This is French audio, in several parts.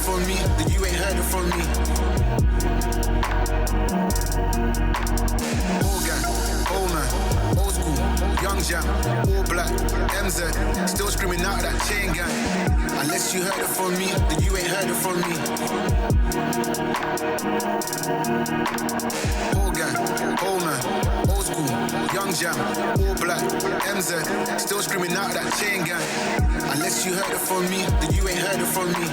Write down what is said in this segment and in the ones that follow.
from me, then you ain't heard it from me. Organ, old man, old school, young jam, all black, MZ, still screaming out that chain gang. Unless you heard it from me, then you ain't heard it from me. Organ, old man, old school, young jam, all black, MZ, still screaming out that chain gang. Unless you heard it from me, then you ain't heard it from me.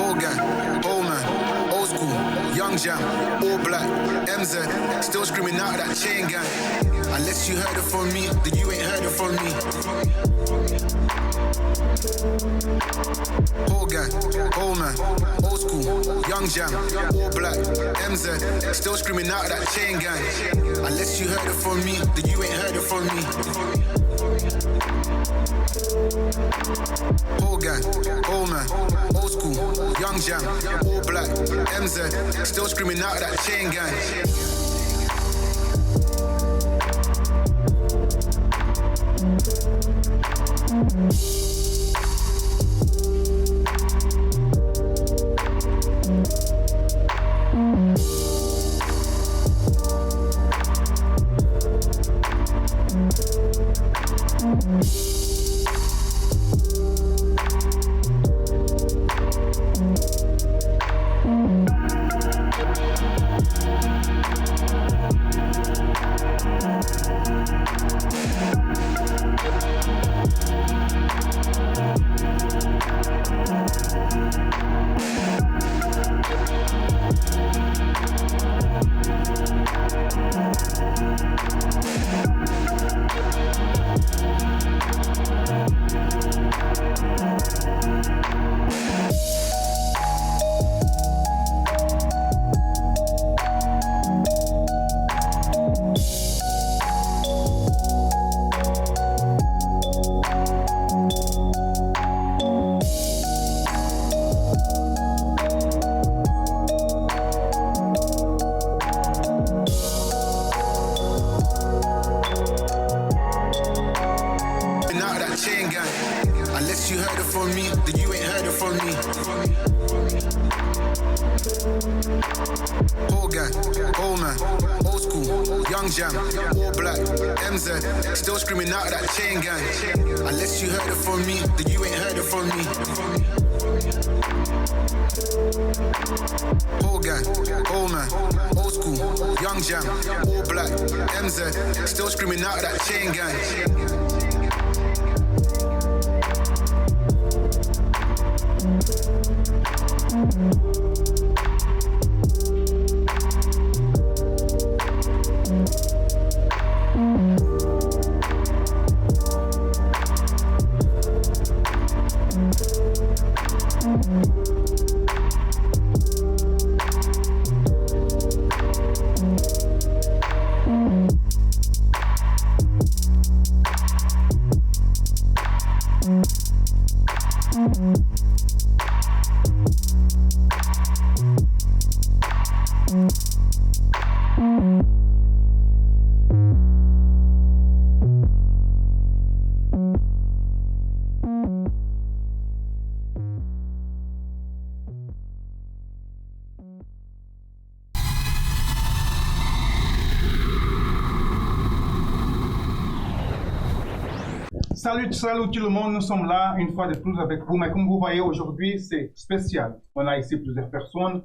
Organ, old man, old school, young jam, all black, MZ, still screaming out that chain gang. Unless you heard it from me, then you ain't heard it from me. Organ, old man, old school, young jam, all black, MZ, still screaming out that chain gang. Unless you heard it from me, then you ain't heard it from me. Organ, old man, old school, young jam, all black, MZ, still screaming out that chain gang. Unless you heard it from me, then you ain't heard it from me. Organ, old man, old school, young jam, all black, MZ, still screaming out that chain gang. Unless you heard it from me, then you ain't heard it from me. Organ, old man, old school, young jam, all black, MZ, still screaming out that chain gang. Salut tout le monde, nous sommes là une fois de plus avec vous, mais comme vous voyez aujourd'hui c'est spécial. On a ici plusieurs personnes,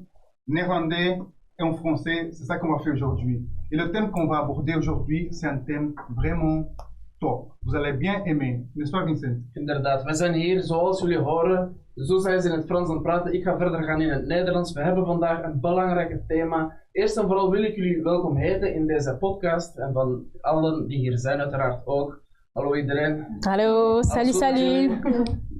néerlandais et en français, c'est ça qu'on va faire aujourd'hui. Et le thème qu'on va aborder aujourd'hui, c'est un thème vraiment top. Vous allez bien aimer, n'est-ce pas Vincent? Inderdaad, we zijn hier zoals jullie horen, zo zijn ze in het Frans aan het praten, ik ga verder gaan in het Nederlands. We hebben vandaag een belangrijk thema. Eerst en vooral wil ik jullie welkom heten in deze podcast en van allen die hier zijn uiteraard ook. Hallo iedereen. Hallo, salut.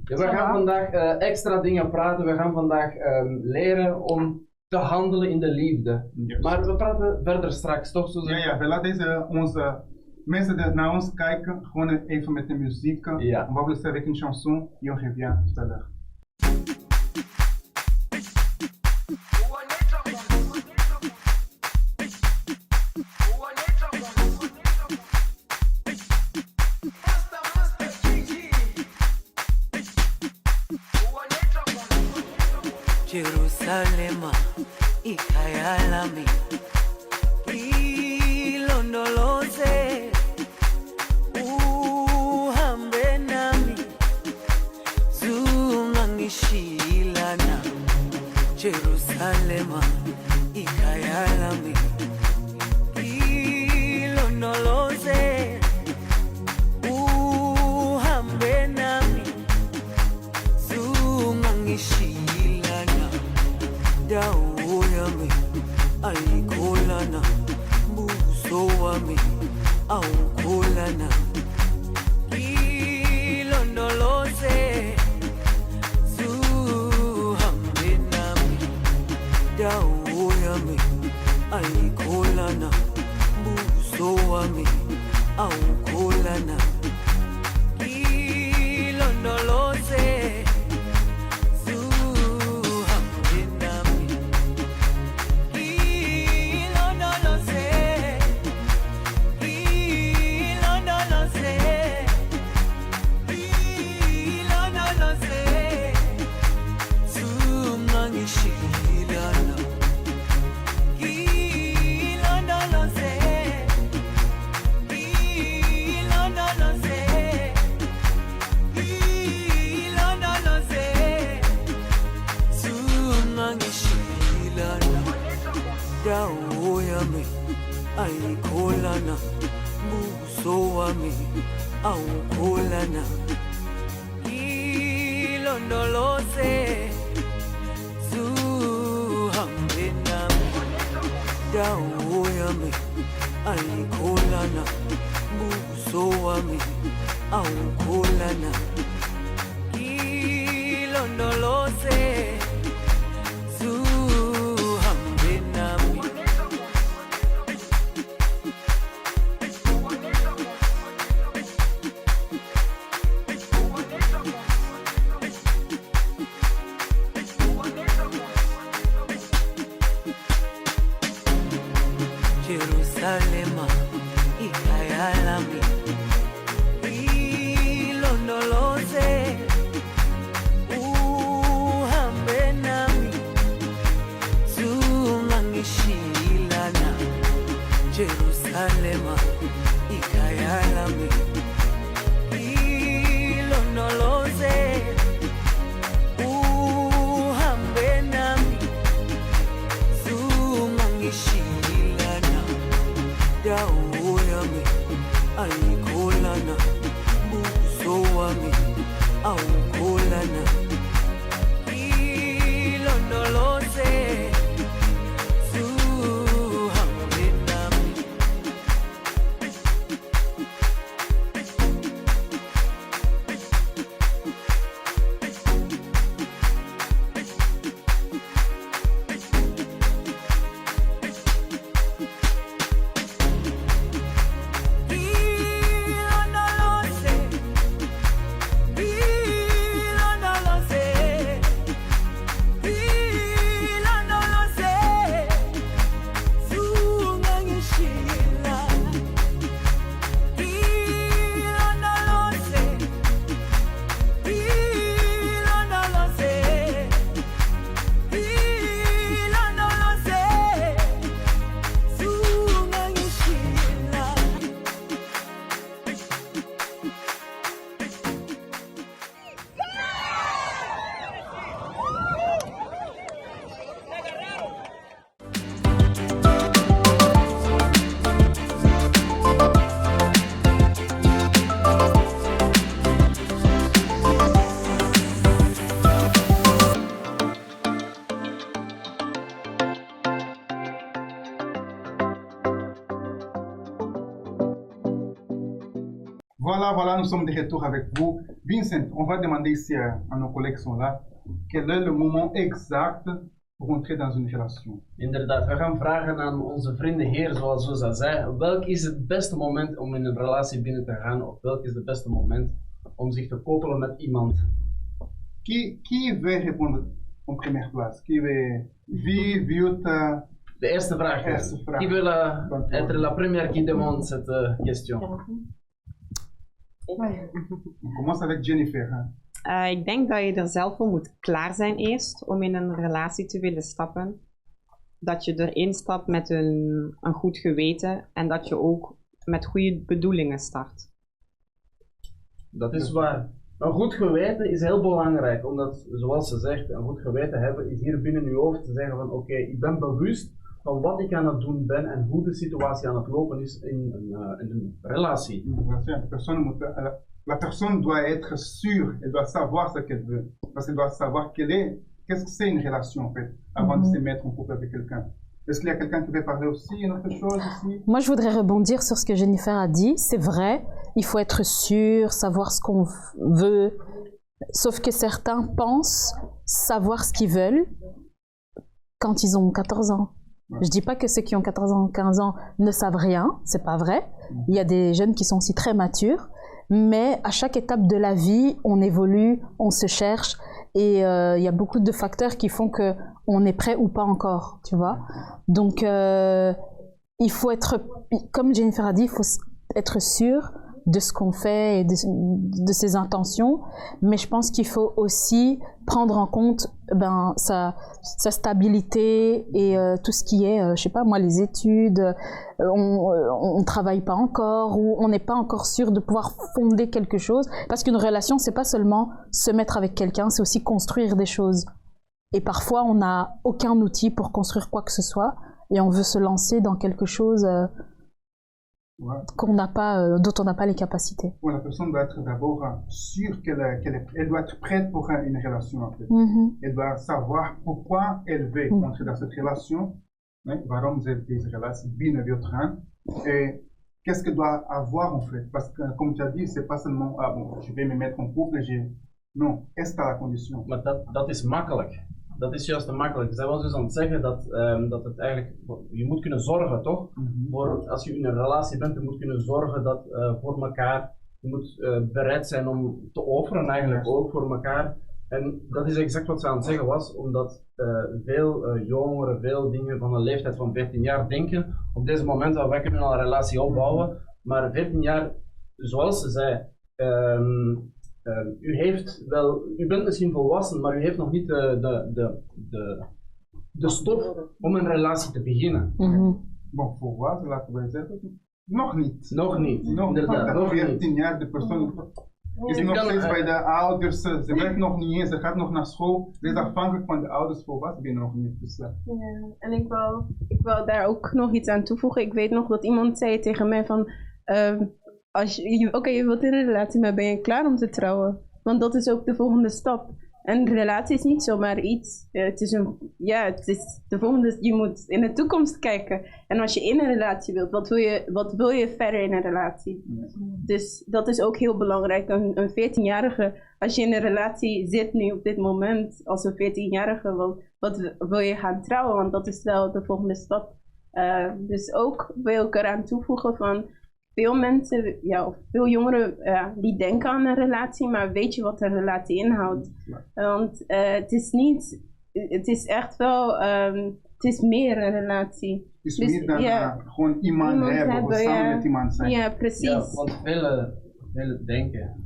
We gaan vandaag extra dingen praten. We gaan vandaag leren om te handelen in de liefde. Yes. Maar we praten verder straks, toch? Ja, we laten onze mensen die naar ons kijken gewoon even met de muziek. Ja. On va vous laisser avec une chanson et on revient tout à l'heure. Jerusalema ikhaya lami ilondoloze uhambe nami zungangishilana Jerusalema ikhaya lami ilondoloze uhambe nami zungangishilana dawo yami ayikholana buso wami awukholana ilondoloze zuhambe nami dawo yami ayikholana buso wami awukholana ilondoloze dawo yami ayikholana buso wami awukholana ilondoloze zuhambe nami dawo yami ayikholana buso wami awukholana ilondoloze Jerusalema ikhaya lami ilondoloze uhambe nami zungangishilana Jerusalema ikhaya lami ilondoloze uhambe nami zungangishilana dawo yami ayikholana buso wami awukholana ilondoloze zuhambe nami Voilà, nous sommes de retour avec vous. Vincent, on va demander ici à nos collègues qui sont là, quel est le moment exact pour entrer dans une relation? Inderdaad, we gaan vragen aan onze vrienden hier, zoals Zoza zei, welk is het beste moment om in een relatie binnen te gaan, of welk is het beste moment om zich te koppelen met iemand? Qui veut répondre en première place? Qui veut De eerste vraag. Qui veut être la première qui demande cette question? On commence avec Jennifer. Hein? Ik denk dat je er zelf voor moet klaar zijn eerst om in een relatie te willen stappen. Dat je erin stapt met een goed geweten en dat je ook met goede bedoelingen start. Dat is waar. Een goed geweten is heel belangrijk, omdat, zoals ze zegt, een goed geweten hebben is hier binnen je hoofd te zeggen van oké, ik ben bewust van wat ik aan het doen ben en hoe de situatie aan het lopen is in een relatie. La personne doit être sûre, elle doit savoir ce qu'elle veut. Parce qu'elle doit savoir qu'est-ce que c'est une relation en fait, avant de se mettre en couple avec quelqu'un. Est-ce qu'il y a quelqu'un qui veut parler aussi, une autre chose ici? Moi, je voudrais rebondir sur ce que Jennifer a dit. C'est vrai, il faut être sûr, savoir ce qu'on veut. Sauf que certains pensent savoir ce qu'ils veulent quand ils ont 14 ans. Je dis pas que ceux qui ont 14 ans, 15 ans ne savent rien, c'est pas vrai. Il y a des jeunes qui sont aussi très matures. Mais à chaque étape de la vie, on évolue, on se cherche. Et il y a beaucoup de facteurs qui font qu'on est prêt ou pas encore, tu vois. Donc, il faut être, comme Jennifer a dit, il faut être sûr de ce qu'on fait et de ses intentions. Mais je pense qu'il faut aussi prendre en compte sa stabilité et tout ce qui est, je sais pas moi, les études, on travaille pas encore ou on n'est pas encore sûr de pouvoir fonder quelque chose. Parce qu'une relation, c'est pas seulement se mettre avec quelqu'un, c'est aussi construire des choses. Et parfois, on n'a aucun outil pour construire quoi que ce soit et on veut se lancer dans quelque chose dont on n'a pas les capacités. La personne doit être d'abord sûre qu'elle doit être prête pour une relation en fait. Elle doit savoir pourquoi elle veut entrer dans cette relation. Waarom ze deze relatie binnen wil gaan. Et qu'est-ce qu'elle doit avoir en fait. Parce que comme tu as dit, c'est pas seulement je vais me mettre en couple. Non, est-ce à la condition. Maar dat is makkelijk. Dat is juist te makkelijk. Zij was dus aan het zeggen dat het eigenlijk, je moet kunnen zorgen toch? Voor, als je in een relatie bent, je moet kunnen zorgen dat voor elkaar, je moet bereid zijn om te offeren eigenlijk ook voor elkaar. En dat is exact wat ze aan het zeggen was, omdat veel jongeren, veel dingen van een leeftijd van 14 jaar denken, op deze moment wij kunnen al een relatie opbouwen, maar 14 jaar, zoals ze zei, u bent misschien volwassen, maar u heeft nog niet de stof om een relatie te beginnen. Bon, volwassen, laten we zeggen, nog niet. Nog niet, inderdaad. Nog 14 jaar, de persoon is nog steeds bij de ouders, ze werkt nog niet eens, ze gaat nog naar school. Ze is afhankelijk van de ouders, volwassen ben je nog niet. Dus, en ik wil daar ook nog iets aan toevoegen. Ik weet nog dat iemand zei tegen mij van... je wilt in een relatie, maar ben je klaar om te trouwen? Want dat is ook de volgende stap. En een relatie is niet zomaar iets. Het is de volgende. Je moet in de toekomst kijken. En als je in een relatie wilt, wat wil je verder in een relatie? Dus dat is ook heel belangrijk. Een 14-jarige, als je in een relatie zit nu op dit moment, als een 14-jarige, wat wil je gaan trouwen? Want dat is wel de volgende stap. Dus ook wil ik eraan toevoegen van... Veel mensen, of veel jongeren, die denken aan een relatie, maar weet je wat een relatie inhoudt? Want het is echt wel, het is meer een relatie. Het is meer dan gewoon iemand hebben of samen met iemand zijn. Ja, precies. Ja, want velen denken.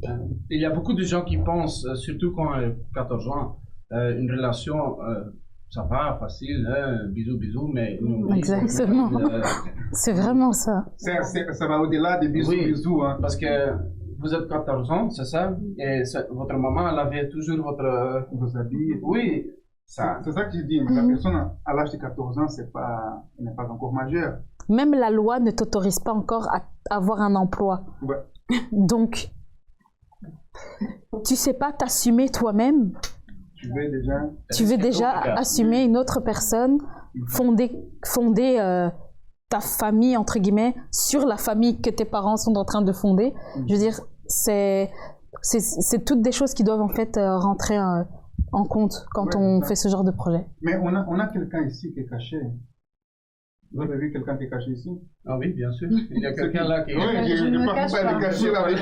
Il y a beaucoup de gens qui pensent, surtout quand 14 ans, une relation... ça va, facile, hein, bisous, bisous, mais... Exactement. C'est vraiment ça. Ça va au-delà des bisous, bisous. Hein. Parce que vous êtes 14 ans, c'est ça? Et votre maman, elle avait toujours vos habits. Oui. C'est ça que je dis. La personne, à l'âge de 14 ans, elle n'est pas encore majeure. Même la loi ne t'autorise pas encore à avoir un emploi. Ouais. Donc, tu sais pas t'assumer toi-même. Tu veux déjà assumer une autre personne, fonder ta famille, entre guillemets, sur la famille que tes parents sont en train de fonder. Je veux dire, c'est toutes des choses qui doivent en fait rentrer en compte quand on fait ce genre de projet. Mais on a quelqu'un ici qui est caché. Vous avez vu quelqu'un qui est caché ici? Ah oui, bien sûr. Il y a quelqu'un là qui... Oui, je ne peux pas cacher là avec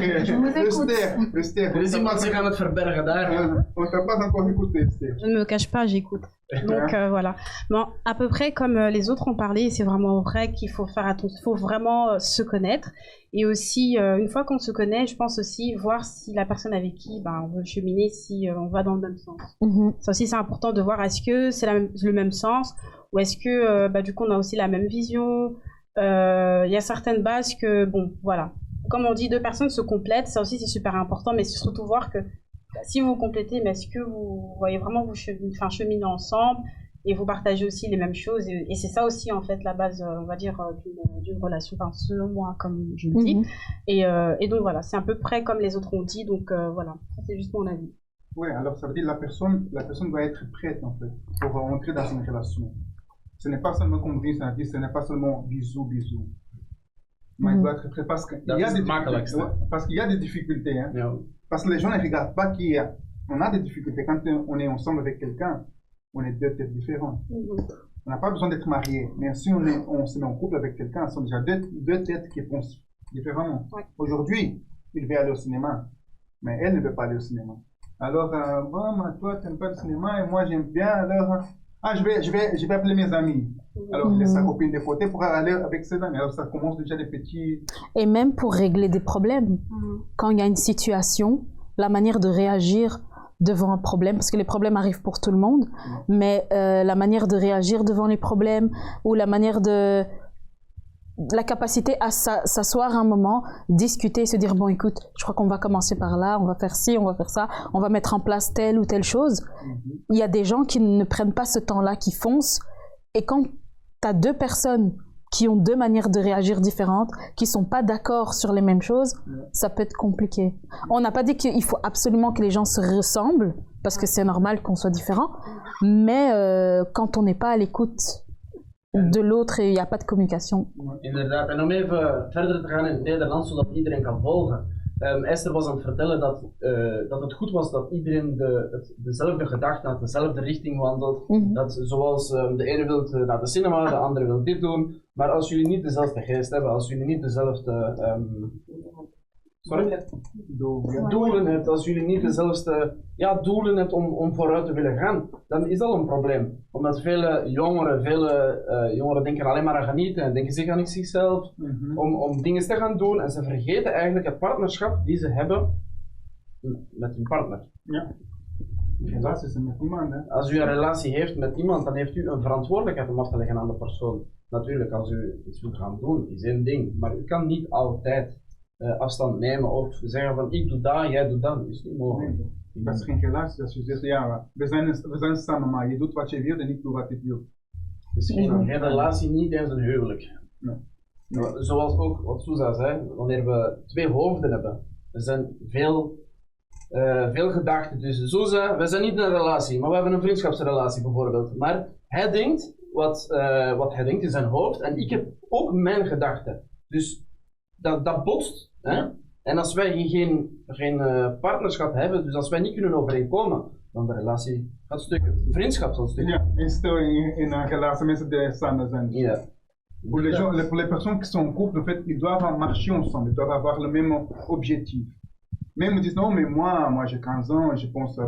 Esther. Er is iemand zich aan het verbergen daar. On ne t'a pas encore écouté, Esther. Je ne me cache pas, j'écoute. Donc voilà. Bon, à peu près comme les autres ont parlé, c'est vraiment vrai qu'il faut faire attention, il faut vraiment se connaître. Et aussi, une fois qu'on se connaît, je pense aussi voir si la personne avec qui on veut cheminer, si on va dans le même sens. Ça aussi, c'est important de voir est-ce que c'est le même sens ou est-ce que du coup on a aussi la même vision. Il y a certaines bases que, bon, voilà. Comme on dit, deux personnes se complètent, ça aussi c'est super important, mais c'est surtout voir que si vous vous complétez, mais est-ce que vous voyez vraiment vous cheminer ensemble et vous partagez aussi les mêmes choses et c'est ça aussi en fait la base, on va dire, d'une relation, selon moi, comme je le dis. Et donc voilà, c'est à peu près comme les autres ont dit, donc voilà, ça c'est juste mon avis. Oui, alors ça veut dire la personne doit être prête en fait pour entrer dans une relation. Ce n'est pas seulement comme Brice a dit, ce n'est pas seulement bisous. Mais il doit être prêt parce qu'il y a des difficultés. Parce qu'il y a des difficultés. Hein. Parce que les gens ne regardent pas on a des difficultés. Quand on est ensemble avec quelqu'un, on est deux têtes différentes. On n'a pas besoin d'être marié. Mais si on se met en couple avec quelqu'un, ce sont déjà deux têtes qui pensent différemment. Aujourd'hui, il veut aller au cinéma, mais elle ne veut pas aller au cinéma. Alors, toi, tu n'aimes pas le cinéma et moi, j'aime bien. Alors, je vais appeler mes amis. Alors, il laisse sa copine de côté pour aller avec ses amis. Alors, ça commence déjà des petits... Et même pour régler des problèmes. Quand il y a une situation, la manière de réagir devant un problème, parce que les problèmes arrivent pour tout le monde, mais la manière de réagir devant les problèmes ou la manière de... la capacité à s'asseoir un moment, discuter, se dire bon écoute, je crois qu'on va commencer par là, on va faire ci, on va faire ça, on va mettre en place telle ou telle chose. Il y a des gens qui ne prennent pas ce temps-là, qui foncent, et quand tu as deux personnes qui ont deux manières de réagir différentes, qui sont pas d'accord sur les mêmes choses, ça peut être compliqué. On n'a pas dit qu'il faut absolument que les gens se ressemblent, parce que c'est normal qu'on soit différents, mais quand on n'est pas à l'écoute de l'autre et il n'y a pas de communication. Inderdaad, en om even verder te gaan in het Nederlands, zodat iedereen kan volgen. Esther was aan het vertellen dat het goed was dat iedereen dezelfde gedachten had, dezelfde richting wandelt. Dat zoals de ene wil naar de cinema, de andere wil dit doen. Maar als jullie niet dezelfde geest hebben, als jullie niet dezelfde doelen hebt, als jullie niet dezelfde doelen hebt om vooruit te willen gaan, dan is dat een probleem. Omdat vele jongeren denken alleen maar aan genieten en denken zich aan zichzelf om dingen te gaan doen en ze vergeten eigenlijk het partnerschap die ze hebben met hun partner. Ja. Relatie is met iemand, hè? Als u een relatie heeft met iemand, dan heeft u een verantwoordelijkheid om af te leggen aan de persoon. Natuurlijk, als u iets wilt gaan doen, is één ding, maar u kan niet altijd afstand nemen of zeggen van ik doe dat, jij doet dat, dat is niet mogelijk. Dat is geen relatie, als je zegt ja, we zijn samen, maar je doet wat je wilt en ik doe wat ik wil. Het is geen relatie, niet eens een huwelijk. Nee. Zoals ook wat Souza zei, wanneer we twee hoofden hebben, er zijn veel gedachten tussen. Souza, we zijn niet in een relatie, maar we hebben een vriendschapsrelatie bijvoorbeeld. Maar hij denkt wat hij denkt in zijn hoofd en ik heb ook mijn gedachten. Dus dat botst. Hè? En als wij geen partnerschap hebben, dus als wij niet kunnen overeenkomen, dan de relatie gaat stukken. Vriendschap zal stukken. Ja, en stel in een relatie mensen die samen zijn. Ja. Pour les personnes qui sont en couple, en fait, ils doivent marcher ensemble, ils doivent avoir le même objectif. Même ils disent non, mais moi j'ai 15 ans, je pense,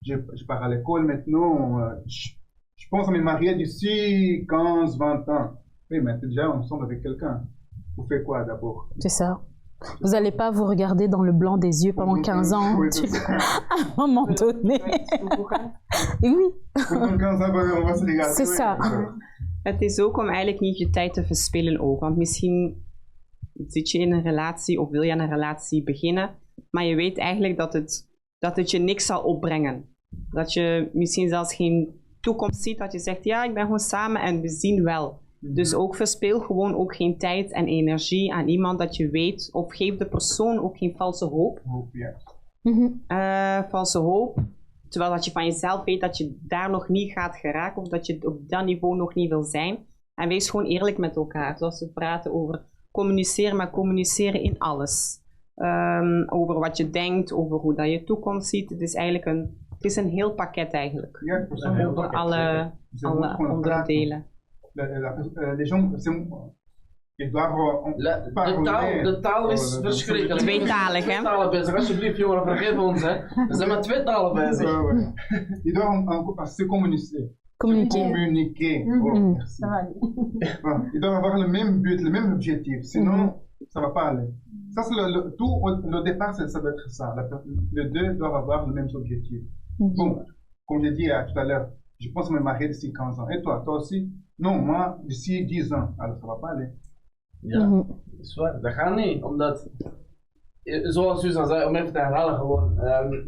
je pars à l'école maintenant, je pense à me marier d'ici 15, 20 ans. Oui, mais tu es déjà ensemble avec quelqu'un. Vous faites quoi d'abord? C'est ça. Vous n'allez pas vous regarder dans le blanc des yeux pendant 15 ans, oui, à un moment donné. Oui. Pendant 15 ans, on va se regarder. C'est ça. Het is ook om eigenlijk niet je tijd te verspillen ook. Want misschien zit je in een relatie of wil je aan een relatie beginnen, maar je weet eigenlijk dat het je niks zal opbrengen. Dat je misschien zelfs geen toekomst ziet, dat je zegt ja, ik ben gewoon samen en we zien wel. Dus ook verspil gewoon ook geen tijd en energie aan iemand dat je weet, of geef de persoon ook geen valse hoop. Valse hoop, terwijl dat je van jezelf weet dat je daar nog niet gaat geraken of dat je op dat niveau nog niet wil zijn. En wees gewoon eerlijk met elkaar, zoals we praten over communiceren, maar communiceren in alles. Over wat je denkt, over hoe dat je toekomst ziet. Het is eigenlijk een heel pakket eigenlijk. Ja, over alle onderdelen. Les gens, ils doivent de taal is verschrikkelijk. Tweetalig, hè? Twee talen bezig. Alsjeblieft, jongeren, vergeef ons, hè. We zijn met twee talen bezig. Ils doivent se communiquer. Communiquer. Communiquer. Mhm. Oh, merci. Voilà. Ils doivent avoir le même but, le même objectif. Sinon, ça va pas aller. Ça, c'est le départ, ça doit être ça. Les deux doivent avoir le même objectif. Bon, comme j'ai dit tout à l'heure, je pense me marier d'ici 15 ans. Et toi aussi? Non, moi, d'ici 10 ans. Alors, ça va pas aller. Ja, dat is waar. Dat gaat niet, omdat, zoals u al zei, om even te herhalen gewoon,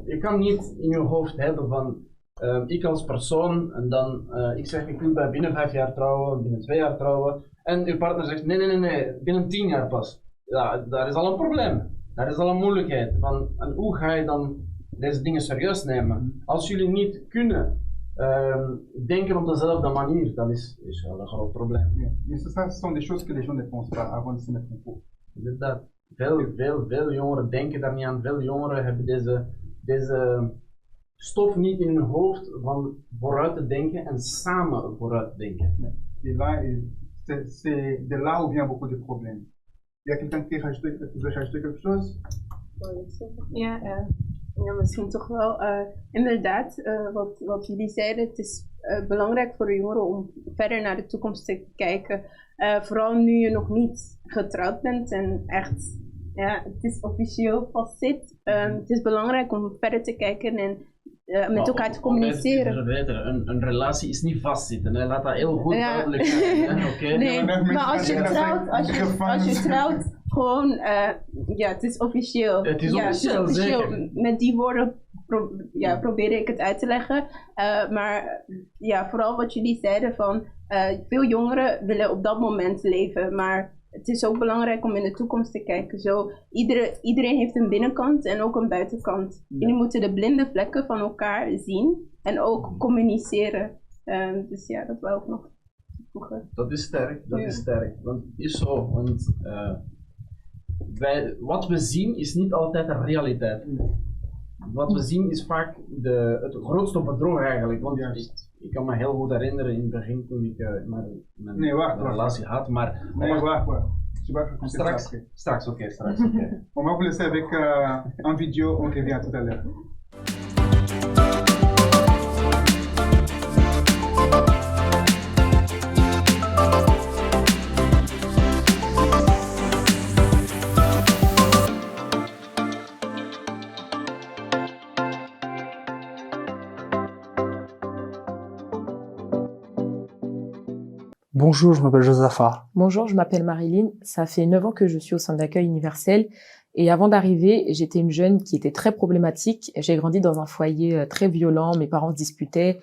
je kan niet in je hoofd hebben van, ik als persoon, en dan, ik zeg ik wil bij binnen 5 jaar trouwen, binnen 2 jaar trouwen, en uw partner zegt nee, binnen 10 jaar pas. Ja, daar is al een probleem. Daar is al een moeilijkheid. Van, en hoe ga je dan deze dingen serieus nemen? Als jullie niet kunnen denken op dezelfde manier, dan is wel een groot probleem. Yeah. Mais ça, ce sont des choses que les gens ne pensent pas avant de se mettre en couple. Inderdaad. Veel jongeren denken daar niet aan. Veel jongeren hebben deze stof niet in hun hoofd van vooruit te denken en samen vooruit te denken. Et là, c'est de là où vient beaucoup de problèmes. Il y a quelqu'un qui veut rajouter quelque chose? Ja, ja, misschien toch wel. Inderdaad, wat jullie zeiden, het is belangrijk voor de jongeren om verder naar de toekomst te kijken. Vooral nu je nog niet getrouwd bent en echt, ja, het is officieel vast zit. Het is belangrijk om verder te kijken en met elkaar te communiceren. Een relatie is niet vastzitten, hè? Laat dat heel goed duidelijk zijn. Oké? Nee, maar als je trouwt, gewoon, ja, het is officieel. Het is officieel, zeker. Met die woorden probeer ik het uit te leggen. Maar ja, vooral wat jullie zeiden van, veel jongeren willen op dat moment leven, maar het is ook belangrijk om in de toekomst te kijken. Zo, iedereen heeft een binnenkant en ook een buitenkant. Jullie moeten de blinde vlekken van elkaar zien en ook communiceren. Dus ja, dat wou ik nog toevoegen. Dat is sterk, is sterk. Want het is zo, want wat we zien is niet altijd de realiteit. Wat we zien is vaak het grootste bedrog eigenlijk. Want ik kan me heel goed herinneren in het begin toen ik mijn relatie had, maar... Straks, oké. On va vous laisser avec un vidéo, on revient tout à l'heure. Bonjour, je m'appelle Josaphat. Bonjour, je m'appelle Marilyn. Ça fait 9 ans que je suis au centre d'accueil universel. Et avant d'arriver, j'étais une jeune qui était très problématique. J'ai grandi dans un foyer très violent. Mes parents se disputaient,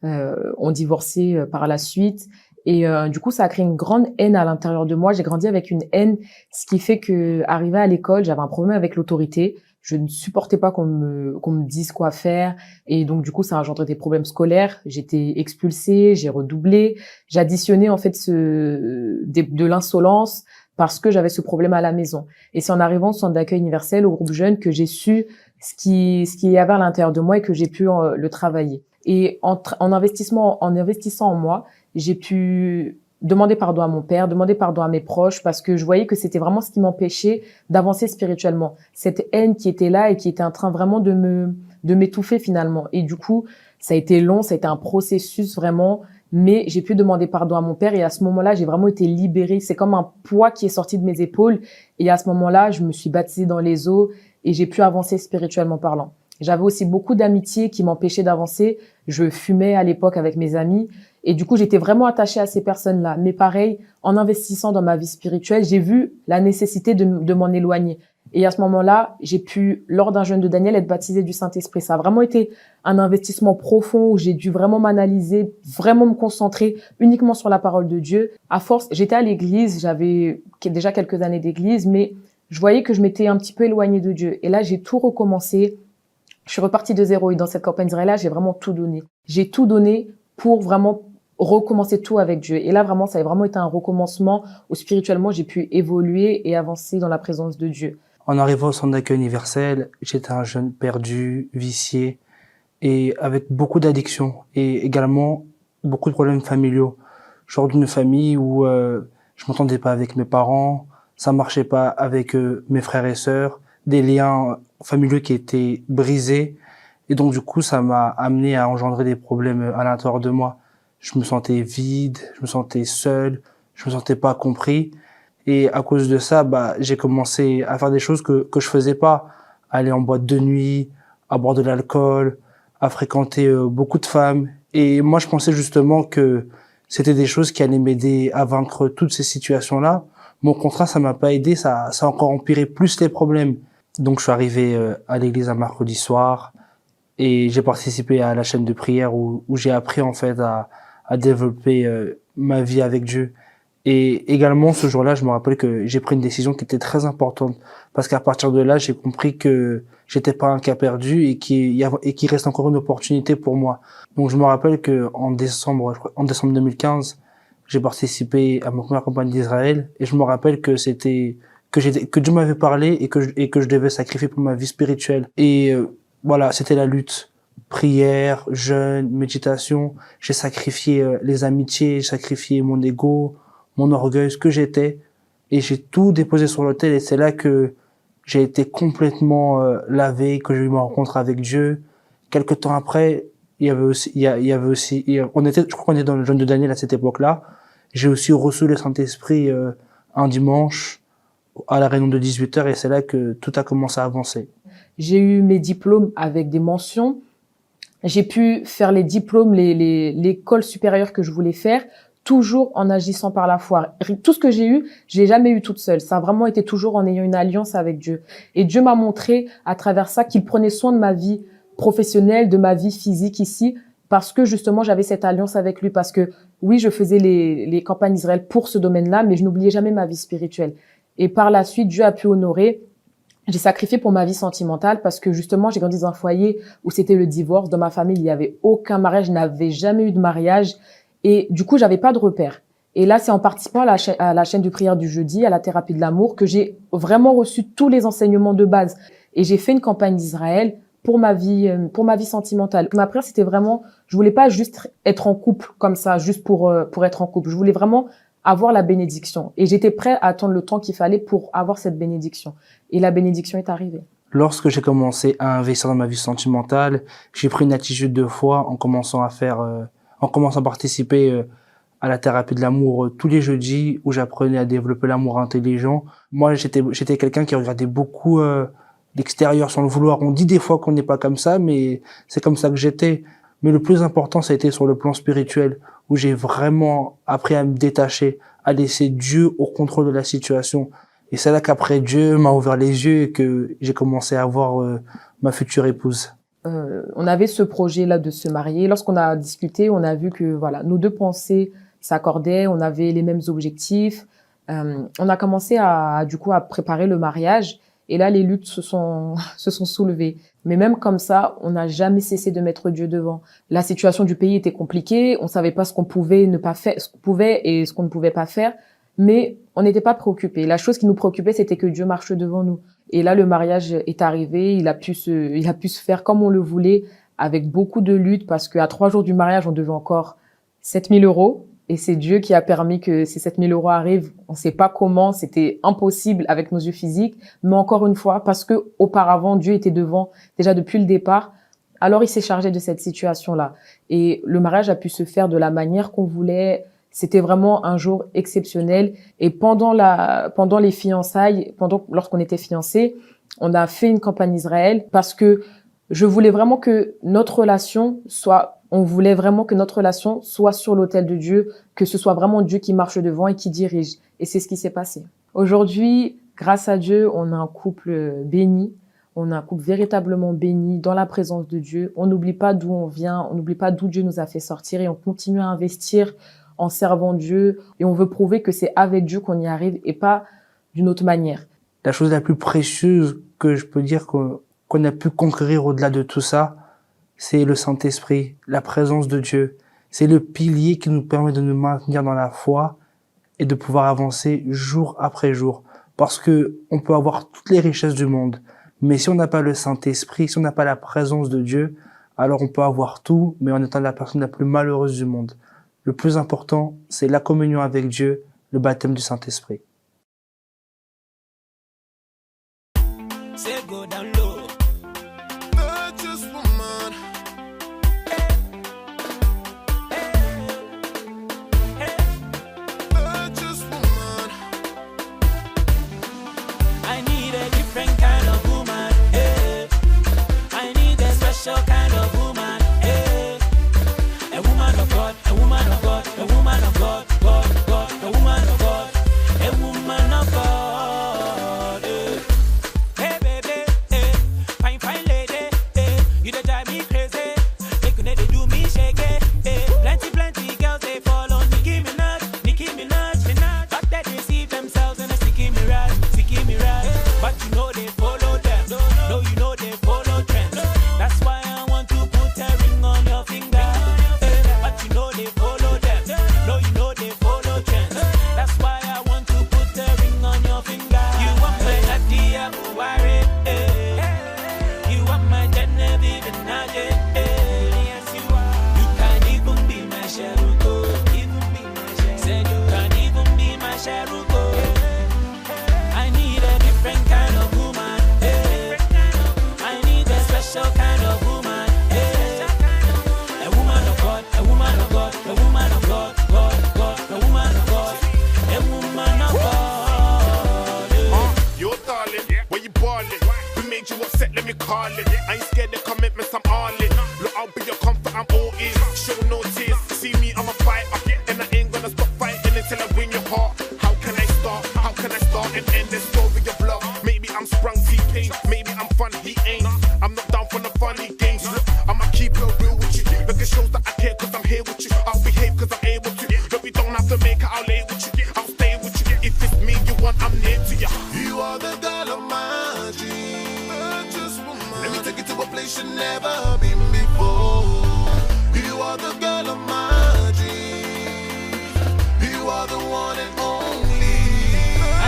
ont divorcé par la suite. Et du coup, ça a créé une grande haine à l'intérieur de moi. J'ai grandi avec une haine, ce qui fait que, arrivé à l'école, j'avais un problème avec l'autorité. Je ne supportais pas qu'on me dise quoi faire. Et donc, du coup, ça a engendré des problèmes scolaires. J'étais expulsée, j'ai redoublé. J'additionnais, en fait, de l'insolence parce que j'avais ce problème à la maison. Et c'est en arrivant au centre d'accueil universel, au groupe jeune, que j'ai su ce qu'il y avait à l'intérieur de moi et que j'ai pu le travailler. Et en investissant en moi, j'ai pu demander pardon à mon père, demander pardon à mes proches, parce que je voyais que c'était vraiment ce qui m'empêchait d'avancer spirituellement. Cette haine qui était là et qui était en train vraiment de m'étouffer finalement. Et du coup, ça a été long, ça a été un processus vraiment, mais j'ai pu demander pardon à mon père et à ce moment-là, j'ai vraiment été libérée. C'est comme un poids qui est sorti de mes épaules et à ce moment-là, je me suis baptisée dans les eaux et j'ai pu avancer spirituellement parlant. J'avais aussi beaucoup d'amitiés qui m'empêchaient d'avancer. Je fumais à l'époque avec mes amis. Et du coup, j'étais vraiment attachée à ces personnes-là. Mais pareil, en investissant dans ma vie spirituelle, j'ai vu la nécessité de m'en éloigner. Et à ce moment-là, j'ai pu, lors d'un jeûne de Daniel, être baptisée du Saint-Esprit. Ça a vraiment été un investissement profond où j'ai dû vraiment m'analyser, vraiment me concentrer uniquement sur la parole de Dieu. À force, j'étais à l'église, j'avais déjà quelques années d'église, mais je voyais que je m'étais un petit peu éloignée de Dieu. Et là, j'ai tout recommencé. Je suis repartie de zéro et dans cette campagne d'Israël-là, j'ai vraiment tout donné. J'ai tout donné pour vraiment recommencer tout avec Dieu. Et là, vraiment, ça a vraiment été un recommencement où spirituellement, j'ai pu évoluer et avancer dans la présence de Dieu. En arrivant au centre d'accueil universel, j'étais un jeune perdu, vicié et avec beaucoup d'addictions et également beaucoup de problèmes familiaux. Je sors d'une famille où je m'entendais pas avec mes parents, ça marchait pas avec mes frères et sœurs, des liens familiaux qui étaient brisés et donc du coup ça m'a amené à engendrer des problèmes à l'intérieur de moi. je me sentais vide, je me sentais seul, je me sentais pas compris. Et à cause de ça, j'ai commencé à faire des choses que je faisais pas. Aller en boîte de nuit, à boire de l'alcool, à fréquenter beaucoup de femmes. Et moi, je pensais justement que c'était des choses qui allaient m'aider à vaincre toutes ces situations-là. Mais au contraire, ça m'a pas aidé, ça a encore empiré plus les problèmes. Donc, je suis arrivé à l'église un mercredi soir et j'ai participé à la chaîne de prière où j'ai appris en fait à développer ma vie avec Dieu. Et également, ce jour-là, je me rappelle que j'ai pris une décision qui était très importante parce qu'à partir de là, j'ai compris que j'étais pas un cas perdu et qu'il reste encore une opportunité pour moi. Donc, je me rappelle que en décembre 2015, j'ai participé à ma première campagne d'Israël et je me rappelle que que Dieu m'avait parlé et que je devais sacrifier pour ma vie spirituelle. Et voilà, c'était la lutte. Prière, jeûne, méditation. J'ai sacrifié les amitiés, j'ai sacrifié mon ego, mon orgueil, ce que j'étais, et j'ai tout déposé sur l'autel. Et c'est là que j'ai été complètement lavé, que j'ai eu ma rencontre avec Dieu. Quelque temps après, je crois qu'on était dans le jeûne de Daniel à cette époque-là. J'ai aussi reçu le Saint-Esprit un dimanche à la réunion de 18h, et c'est là que tout a commencé à avancer. J'ai eu mes diplômes avec des mentions. J'ai pu faire les diplômes, l'école supérieure que je voulais faire, toujours en agissant par la foi. Tout ce que j'ai eu, je l'ai jamais eu toute seule. Ça a vraiment été toujours en ayant une alliance avec Dieu. Et Dieu m'a montré à travers ça qu'il prenait soin de ma vie professionnelle, de ma vie physique ici, parce que justement j'avais cette alliance avec lui. Parce que oui, je faisais les campagnes d'Israël pour ce domaine-là, mais je n'oubliais jamais ma vie spirituelle. Et par la suite, Dieu a pu honorer. J'ai sacrifié pour ma vie sentimentale parce que justement, j'ai grandi dans un foyer où c'était le divorce. Dans ma famille, il n'y avait aucun mariage, je n'avais jamais eu de mariage. Et du coup, j'avais pas de repère. Et là, c'est en participant à la chaîne de prière du jeudi, à la thérapie de l'amour, que j'ai vraiment reçu tous les enseignements de base. Et j'ai fait une campagne d'Israël pour ma vie sentimentale. Ma prière, c'était vraiment, je voulais pas juste être en couple comme ça, juste pour être en couple. Je voulais vraiment avoir la bénédiction. Et j'étais prêt à attendre le temps qu'il fallait pour avoir cette bénédiction. Et la bénédiction est arrivée. Lorsque j'ai commencé à investir dans ma vie sentimentale, j'ai pris une attitude de foi en commençant à participer à la thérapie de l'amour tous les jeudis où j'apprenais à développer l'amour intelligent. Moi, j'étais quelqu'un qui regardait beaucoup l'extérieur sans le vouloir. On dit des fois qu'on n'est pas comme ça, mais c'est comme ça que j'étais. Mais le plus important, ça a été sur le plan spirituel, où j'ai vraiment appris à me détacher, à laisser Dieu au contrôle de la situation. Et c'est là qu'après Dieu m'a ouvert les yeux et que j'ai commencé à voir ma future épouse. On avait ce projet-là de se marier. Lorsqu'on a discuté, on a vu que voilà, nos deux pensées s'accordaient, on avait les mêmes objectifs. On a commencé à préparer le mariage. Et là, les luttes se sont soulevées. Mais même comme ça, on n'a jamais cessé de mettre Dieu devant. La situation du pays était compliquée. On savait pas ce qu'on pouvait ne pas faire, ce qu'on pouvait et ce qu'on ne pouvait pas faire. Mais on n'était pas préoccupés. La chose qui nous préoccupait, c'était que Dieu marche devant nous. Et là, le mariage est arrivé. Il a pu se faire comme on le voulait, avec beaucoup de luttes, parce qu'à 3 jours du mariage, on devait encore 7 000 €. Et c'est Dieu qui a permis que ces 7 000 € arrivent. On ne sait pas comment, c'était impossible avec nos yeux physiques. Mais encore une fois, parce que auparavant, Dieu était devant déjà depuis le départ. Alors, il s'est chargé de cette situation-là. Et le mariage a pu se faire de la manière qu'on voulait. C'était vraiment un jour exceptionnel. Et pendant les fiançailles, lorsqu'on était fiancés, on a fait une campagne Israël parce que je voulais vraiment que notre relation soit sur l'autel de Dieu, que ce soit vraiment Dieu qui marche devant et qui dirige. Et c'est ce qui s'est passé. Aujourd'hui, grâce à Dieu, on a un couple béni. On a un couple véritablement béni dans la présence de Dieu. On n'oublie pas d'où on vient, on n'oublie pas d'où Dieu nous a fait sortir et on continue à investir en servant Dieu. Et on veut prouver que c'est avec Dieu qu'on y arrive et pas d'une autre manière. La chose la plus précieuse que je peux dire qu'on a pu conquérir au-delà de tout ça, c'est le Saint-Esprit, la présence de Dieu. C'est le pilier qui nous permet de nous maintenir dans la foi et de pouvoir avancer jour après jour. Parce que on peut avoir toutes les richesses du monde, mais si on n'a pas le Saint-Esprit, si on n'a pas la présence de Dieu, alors on peut avoir tout, mais en étant la personne la plus malheureuse du monde. Le plus important, c'est la communion avec Dieu, le baptême du Saint-Esprit. Say go down low. Virtuous woman. in your heart. How can I start? How can I start and end this story of love? Maybe I'm sprung T-Pain, maybe I'm fun, he ain't. I'm not down for the funny games. Look, I'ma keep it real with you. Look, it shows that I care cause I'm here with you. I'll behave cause I'm able to. Look, we don't have to make it, I'll lay with you. I'll stay with you. If it's me you want, I'm near to you. You are the girl of my dreams. Let me take you to a place you've never been before. You are the girl of my dreams. You are the one and only.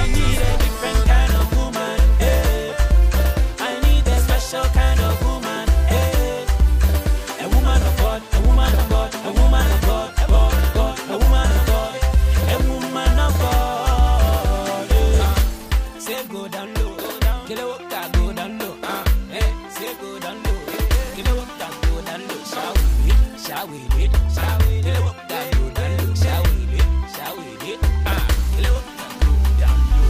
I need a different kind of woman, eh. I need a special kind of woman, eh. A woman of God, a woman of God, a woman of God, God, God, a woman of God, a woman of God, eh. Say go down low, get a walk that go down low, eh. Say go down low, get a walk that go down low. Shall we lit, shall we lit, shall we lit, get a walk that go down low. Shall we lit, shall we lit, get a walk that go down low.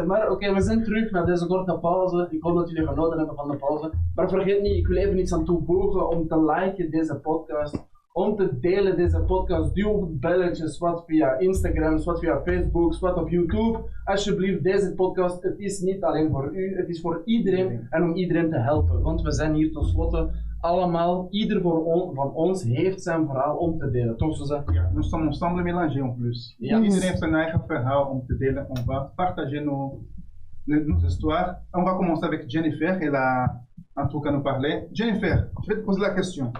Maar oké, we zijn terug na deze korte pauze. Ik hoop dat jullie genoten hebben van de pauze. Maar vergeet niet, ik wil even iets aan toevoegen om te liken deze podcast. Om te delen deze podcast. Duw op het belletje, wat via Instagram, wat via Facebook, wat op YouTube. Alsjeblieft, deze podcast, het is niet alleen voor u, het is voor iedereen en om iedereen te helpen. Want we zijn hier tenslotte allemaal, ieder van ons heeft zijn verhaal om te delen. Toch Suzanne? Ja, nous sommes ensemble mélangés en plus. Ja. Iedereen heeft zijn eigen verhaal om te delen. On va partager nos histoires. On va commencer avec Jennifer. Elle a un truc à nous parler. Jennifer, je vais te poser la question.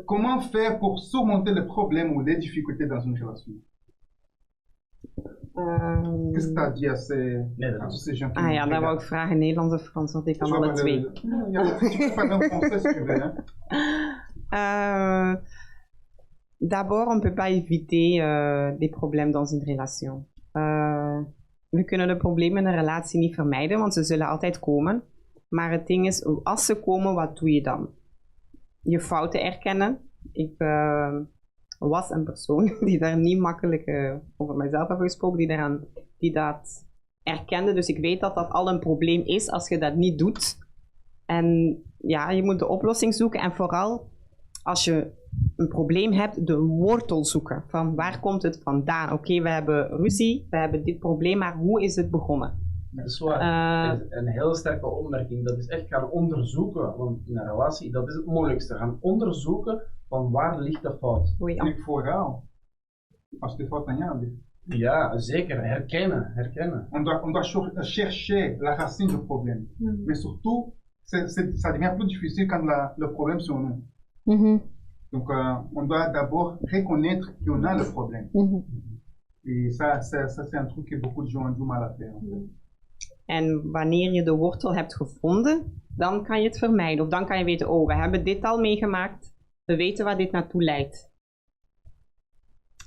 Comment faire pour surmonter les problèmes ou les difficultés dans une relation? Qu'est-ce que tu as dit à ces gens qui Ah ja, nous dat wou regardent? ik vragen, Nederlands of Frans, want ik kan Tu alle vas twee. Tu peux parler en français si tu veux. Hein? D'abord, on ne peut pas éviter des problèmes dans une relation. We kunnen de problemen in een relatie niet vermijden, want ze zullen altijd komen. Maar het ding is, als ze komen, wat doe je dan? Je fouten erkennen. Ik was een persoon die daar niet makkelijk over mezelf heb gesproken, die dat erkende. Dus ik weet dat dat al een probleem is als je dat niet doet. En ja, je moet de oplossing zoeken en vooral als je een probleem hebt, de wortel zoeken. Van waar komt het vandaan? Oké, we hebben ruzie, we hebben dit probleem, maar hoe is het begonnen? Dat is waar. Dat is een heel sterke opmerking. Dat is echt gaan onderzoeken, want in een relatie, dat is het moeilijkste. Gaan onderzoeken van waar ligt de fout. Ik vooral. Als de fout aan jou ligt. Ja, zeker. Herkennen. On doit chercher la racine du problème. Mais surtout, ça devient plus difficile quand le problème c'est nous. Donc, on doit d'abord reconnaître qu'on a le problème. Et ça c'est un truc que beaucoup de gens ont du mal à faire. En wanneer je de wortel hebt gevonden, dan kan je het vermijden. Of dan kan je weten, oh, we hebben dit al meegemaakt. We weten waar dit naartoe leidt.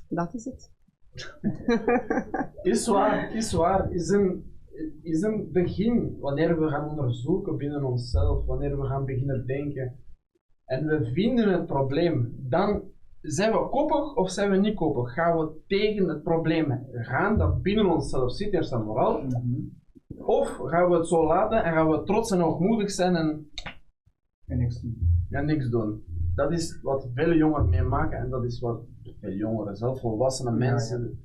Dat is het. Is waar. Is een begin. Wanneer we gaan onderzoeken binnen onszelf, wanneer we gaan beginnen denken en we vinden het probleem, dan zijn we koppig of zijn we niet koppig? Gaan we tegen het probleem gaan dat binnen onszelf zit, eerst en vooral? Of gaan we het zo laten en gaan we trots en hoogmoedig zijn en niks doen? Dat is wat veel jongeren meemaken en dat is wat veel jongeren, zelfvolwassene mensen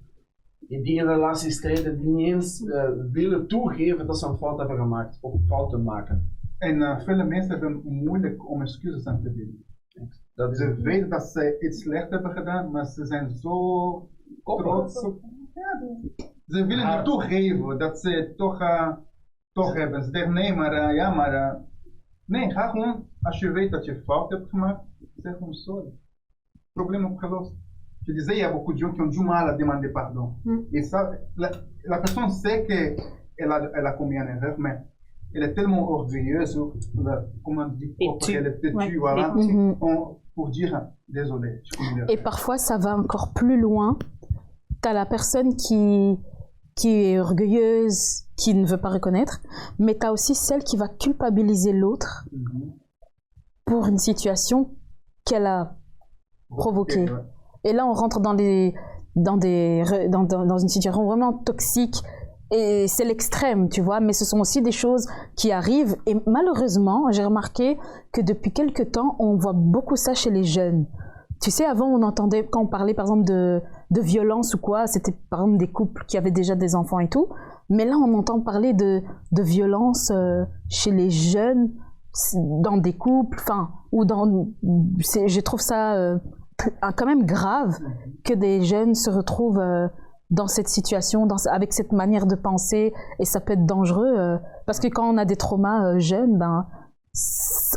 in die relaties treden die niet eens willen toegeven dat ze een fout hebben gemaakt of fouten maken. En vele mensen hebben moeilijk om excuses aan te bieden. Ze weten dat ze iets slecht hebben gedaan, maar ze zijn zo trots. Ze willen niet toegeven dat ze het toch hebben. Ze zeggen nee, maar nee, ga gewoon, als je weet dat je fout hebt gemaakt, zeg gewoon sorry. Probleem opgelost. Je disais, il y a beaucoup de gens qui ont du mal à demander pardon. Et ça, la personne sait qu'elle a commis une erreur, mais elle est tellement orgueilleuse, comment on dit, elle est têtue, voilà, pour dire désolé. Et parfois, ça va encore plus loin. Tu as la personne qui est orgueilleuse, qui ne veut pas reconnaître, mais tu as aussi celle qui va culpabiliser l'autre pour une situation qu'elle a provoquée. Ouais. Et là, on rentre dans une situation vraiment toxique. Et c'est l'extrême, tu vois, mais ce sont aussi des choses qui arrivent. Et malheureusement, j'ai remarqué que depuis quelques temps, on voit beaucoup ça chez les jeunes. Tu sais, avant, on entendait, quand on parlait par exemple de violence ou quoi, c'était par exemple des couples qui avaient déjà des enfants et tout. Mais là, on entend parler de violence chez les jeunes, dans des couples, enfin, ou dans... Je trouve ça quand même grave que des jeunes se retrouvent... dans cette situation, avec cette manière de penser, et ça peut être dangereux, parce que quand on a des traumas jeunes, ben,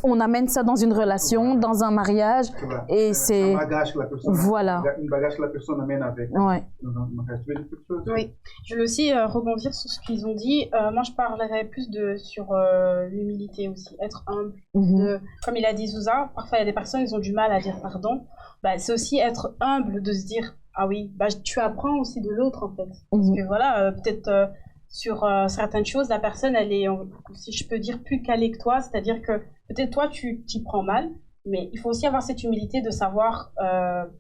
on amène ça dans une relation, dans un mariage, et c'est... Un bagage que la personne, voilà. Un bagage que la personne amène avec. Ouais. Tu veux dire quelque chose? Oui, je veux aussi rebondir sur ce qu'ils ont dit. Moi, je parlerais plus sur l'humilité aussi, être humble. Comme il a dit Zouza, parfois il y a des personnes, ils ont du mal à dire pardon. Bah, c'est aussi être humble, de se dire, ah oui, bah, tu apprends aussi de l'autre en fait. Parce que voilà, peut-être sur certaines choses, la personne, elle est, si je peux dire, plus calée que toi. C'est-à-dire que peut-être toi, tu t'y prends mal, mais il faut aussi avoir cette humilité de savoir,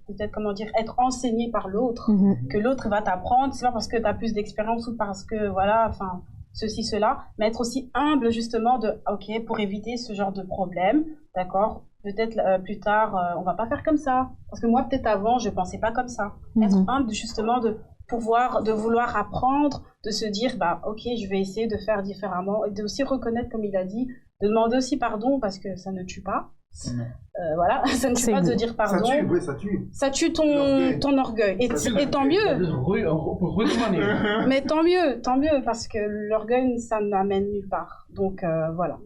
peut-être, comment dire, être enseigné par l'autre, que l'autre va t'apprendre. C'est pas parce que tu as plus d'expérience ou parce que, voilà, enfin, ceci, cela, mais être aussi humble justement ok, pour éviter ce genre de problème, d'accord? Peut-être plus tard, on va pas faire comme ça. Parce que moi, peut-être avant, je pensais pas comme ça. Être humble, justement, de vouloir apprendre, de se dire, bah, ok, je vais essayer de faire différemment. Et de aussi reconnaître, comme il a dit, de demander aussi pardon parce que ça ne tue pas. Voilà, ça ne tue pas de dire pardon. Ça tue, oui, ça tue. Ça tue ton orgueil. Et tant mieux. Mais tant mieux, parce que l'orgueil, ça n'amène nulle part. Donc, voilà.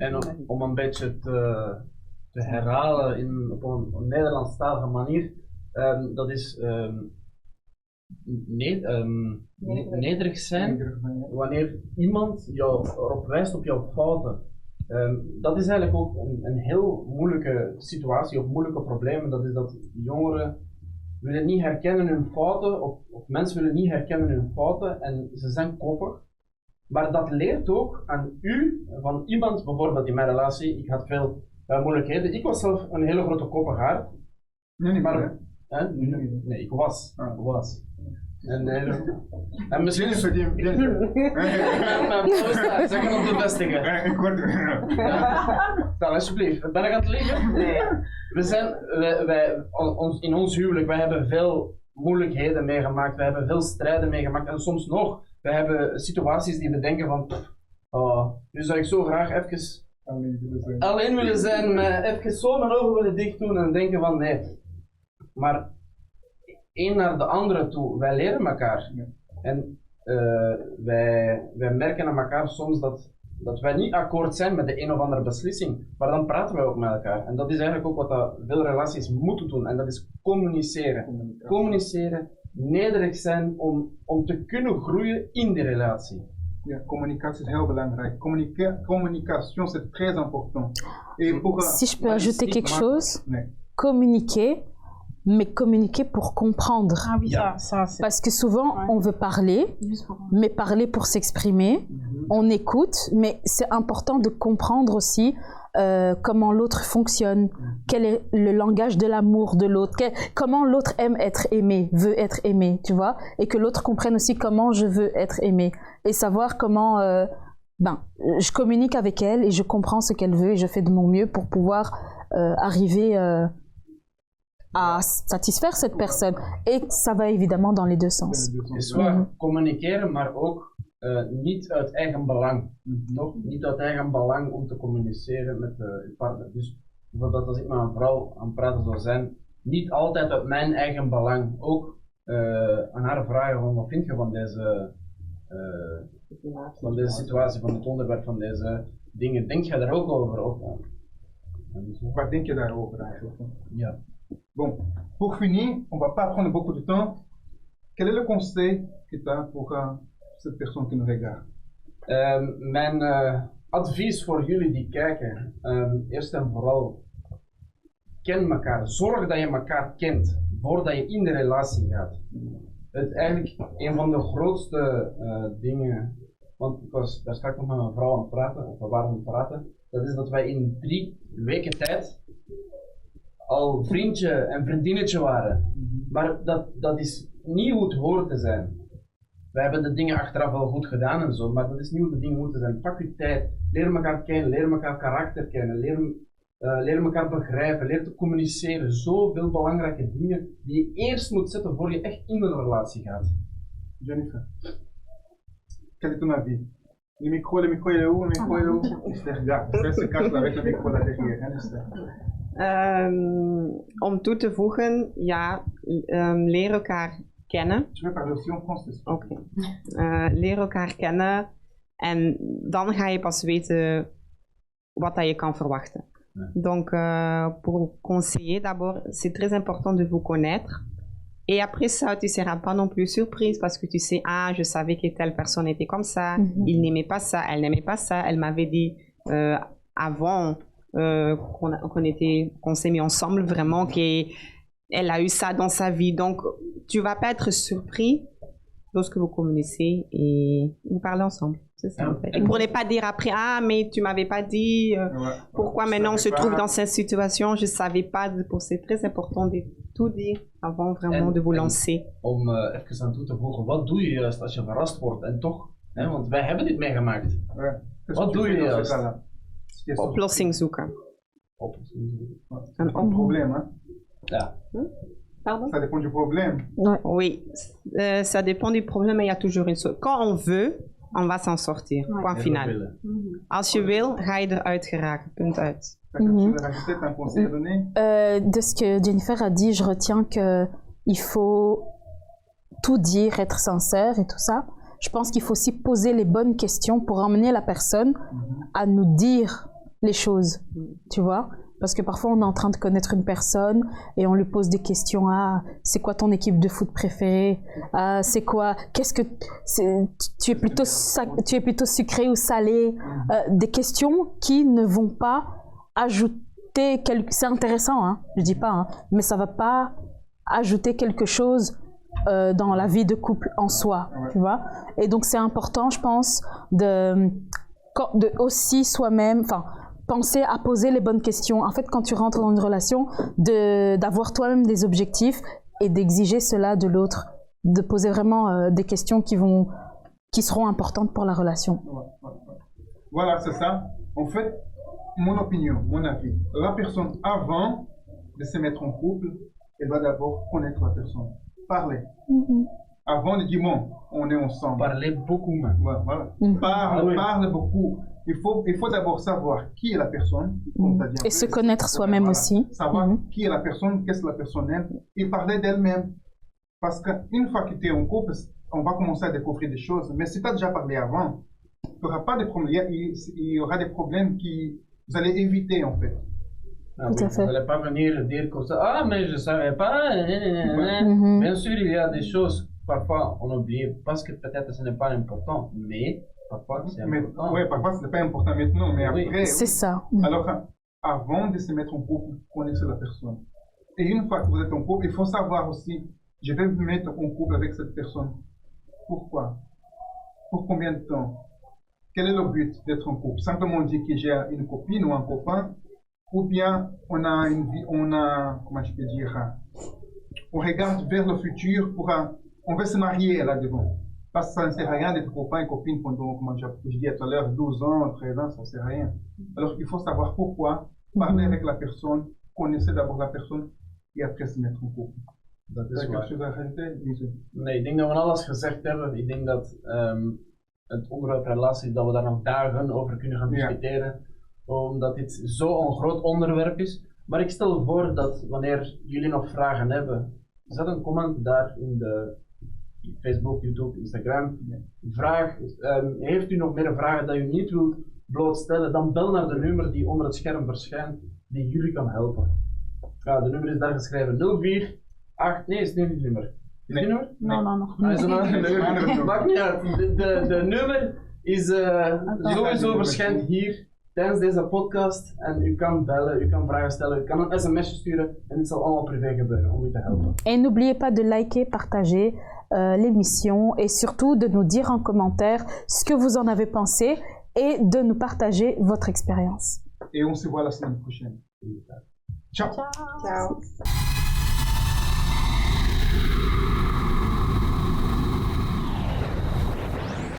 En om een beetje te herhalen op een Nederlandstalige manier, dat is nederig zijn wanneer iemand jou erop wijst op jouw fouten. Dat is eigenlijk ook een heel moeilijke situatie of moeilijke probleem. Dat is dat jongeren willen niet herkennen hun fouten, of mensen willen niet herkennen hun fouten en ze zijn koppig. Maar dat leert ook aan u, van iemand bijvoorbeeld in mijn relatie, ik had veel moeilijkheden. Ik was zelf een hele grote koppegaard. Maar, nee, ik was. En misschien is het mijn post, zeg het op de vestiging. Dan alsjeblieft, ben ik aan het liegen? Nee. In ons huwelijk, wij hebben veel moeilijkheden meegemaakt, wij hebben veel strijden meegemaakt en soms nog. We hebben situaties die we denken van, nu zou ik zo graag even alleen willen zijn, maar even zo mijn ogen willen dicht doen en denken van nee. Maar één naar de andere toe, wij leren elkaar. En wij merken aan elkaar soms dat wij niet akkoord zijn met de een of andere beslissing, maar dan praten wij ook met elkaar. En dat is eigenlijk ook wat veel relaties moeten doen, en dat is communiceren. Communiceren, nederig zijn om te kunnen groeien in de relatie. Ja, communicatie is heel belangrijk. Communication, c'est très important. Et pour, si je peux ajouter quelque chose, communiquer, mais communiquer pour comprendre. Ah oui, ça parce que souvent, on veut parler, mais parler pour s'exprimer. On écoute, mais c'est important de comprendre aussi comment l'autre fonctionne, quel est le langage de l'amour de l'autre, comment l'autre aime être aimé, veut être aimé, tu vois, et que l'autre comprenne aussi comment je veux être aimé, et savoir comment je communique avec elle et je comprends ce qu'elle veut et je fais de mon mieux pour pouvoir arriver à satisfaire cette personne. Et ça va évidemment dans les deux sens. Dus we communiceren, maar ook niet uit eigen belang. Toch? Niet uit eigen belang om te communiceren met je partner. Dus bijvoorbeeld als ik met een vrouw aan het praten zou zijn, niet altijd uit mijn eigen belang. Ook aan haar vragen van wat vind je van deze situatie, van het onderwerp, van deze dingen. Denk je daar ook over? Waar denk je daarover eigenlijk? Ja. Bon, pour finir, on va pas prendre beaucoup de temps. Quel est le conseil que tu as pour cette personne qui nous regarde? Mijn advies voor jullie die kijken, eerst en vooral, ken elkaar. Zorg dat je elkaar kent voordat je in de relatie gaat. Het is eigenlijk een van de grootste dingen, want ik was daar straks nog met mijn vrouw aan het praten, of we waren aan het praten. dat is dat wij in 3 weken tijd al vriendje en vriendinnetje waren. Maar dat is niet hoe het hoort te zijn. Wij hebben de dingen achteraf wel goed gedaan en zo, maar dat is niet hoe de dingen moeten zijn. Pak je tijd, leer elkaar kennen, leer elkaar karakter kennen, leer elkaar begrijpen, leer te communiceren. Zoveel belangrijke dingen die je eerst moet zetten voor je echt in een relatie gaat. Jennifer, quel est ton avis? Le micro est où? Le micro est où? Ja, se cache avec le micro là derrière. Om toe te voegen, ja, leer elkaar kennen. Je vais parler aussi en français. Oké. Leer elkaar kennen en dan ga je pas weten wat dat je kan verwachten. Donc, pour conseiller, d'abord, c'est très important de vous connaître. Et après ça, tu ne seras pas non plus surprise parce que tu sais, ah, je savais que telle personne était comme ça, il n'aimait pas ça, elle n'aimait pas ça, elle m'avait dit avant qu'on s'est mis ensemble vraiment qu'elle a eu ça dans sa vie. Donc, tu ne vas pas être surpris lorsque vous communiquez et vous parlez ensemble. C'est ça, en fait. Et pour ne pas dire après, ah, mais tu ne m'avais pas dit pourquoi maintenant on se trouve dans cette situation, je ne savais pas. C'est très important de tout dire avant vraiment de vous lancer. Om even aan toe te voegen, wat doe je juist als je verrast wordt? En toch, hè, want wij hebben dit meegemaakt. Wat doe je juist? Oplossing zoeken. Een probleem, hè? Ja. Pardon? Ça dépend du problème. Oui, ça dépend du problème, mais il y a toujours une solution. Quand on veut, on va s'en sortir. Point final. Als je wil, ga je eruit geraken. Punt uit. De ce que Jennifer a dit, je retiens qu'il faut tout dire, être sincère et tout ça. Je pense qu'il faut aussi poser les bonnes questions pour emmener la personne à nous dire les choses, tu vois. Parce que parfois on est en train de connaître une personne et on lui pose des questions. Ah, c'est quoi ton équipe de foot préférée? Ah, c'est quoi? Qu'est-ce que tu es plutôt sucré ou salé? Des questions qui ne vont pas ajouter c'est intéressant, hein, je dis pas, hein, mais ça va pas ajouter quelque chose dans la vie de couple en soi, tu vois. Et donc c'est important, je pense, de aussi soi-même, enfin, penser à poser les bonnes questions. En fait, quand tu rentres dans une relation, d'avoir toi-même des objectifs et d'exiger cela de l'autre, de poser vraiment des questions qui seront importantes pour la relation. Voilà, c'est ça. En fait, mon opinion, mon avis, la personne avant de se mettre en couple, elle doit d'abord connaître la personne, parler. Avant de dire, bon, on est ensemble. Parler beaucoup même. Voilà. Parle beaucoup. Il faut d'abord savoir qui est la personne, comme tu as dit. Et se connaître soi-même aussi. Savoir qui est la personne, qu'est-ce que la personne aime, et parler d'elle-même. Parce qu'une fois que tu es en couple, on va commencer à découvrir des choses. Mais si tu as déjà parlé avant, tu n'auras pas de problème. Il y aura des problèmes que vous allez éviter, en fait. Ah, oui, vous n'allez pas venir dire comme ça, ah, mais je ne savais pas. Bien sûr, il y a des choses, parfois, on oublie, parce que peut-être ce n'est pas important, mais parfois c'est important. Oui, parfois ce n'est pas important maintenant, mais après. C'est ça. Alors, avant de se mettre en couple, connaissez la personne. Et une fois que vous êtes en couple, il faut savoir aussi, je vais me mettre en couple avec cette personne. Pourquoi? Pour combien de temps? Quel est le but d'être en couple? Simplement dire que j'ai une copine ou un copain, ou bien on a une vie, comment je peux dire, on regarde vers le futur on veut se marier là-devant. Parce que ça ne sert à rien d'être copain et copine pendant, comme je disais tout à l'heure, 12 ans, 13 ans, ça ne sert à rien. Alors il faut savoir pourquoi, parler avec la personne, connaissez d'abord la personne et après se mettre en couple. Dat is waar. waar. Nee, ik denk dat we alles gezegd hebben. Ik denk dat het onderwerp relatie, dat we daar nog dagen over kunnen gaan discussiëren. Omdat dit zo'n groot onderwerp is. Maar ik stel voor dat wanneer jullie nog vragen hebben, zet een comment daar in de Facebook, YouTube, Instagram. Vraag, heeft u nog meer vragen dat u niet wilt blootstellen, dan bel naar de nummer die onder het scherm verschijnt, die jullie kan helpen. Ja, de nummer is daar geschreven 048, nee, is niet het nummer. Is die nummer? Nee. Is een ander nummer. Maakt niet uit. De nummer is sowieso verschijnt hier tijdens deze podcast en u kan bellen, u kan vragen stellen, u kan een sms'je sturen en het zal allemaal privé gebeuren om u te helpen. Et n'oubliez pas de liker, partager l'émission et surtout de nous dire en commentaire ce que vous en avez pensé et de nous partager votre expérience. Et on se voit la semaine prochaine. Ciao. Ciao.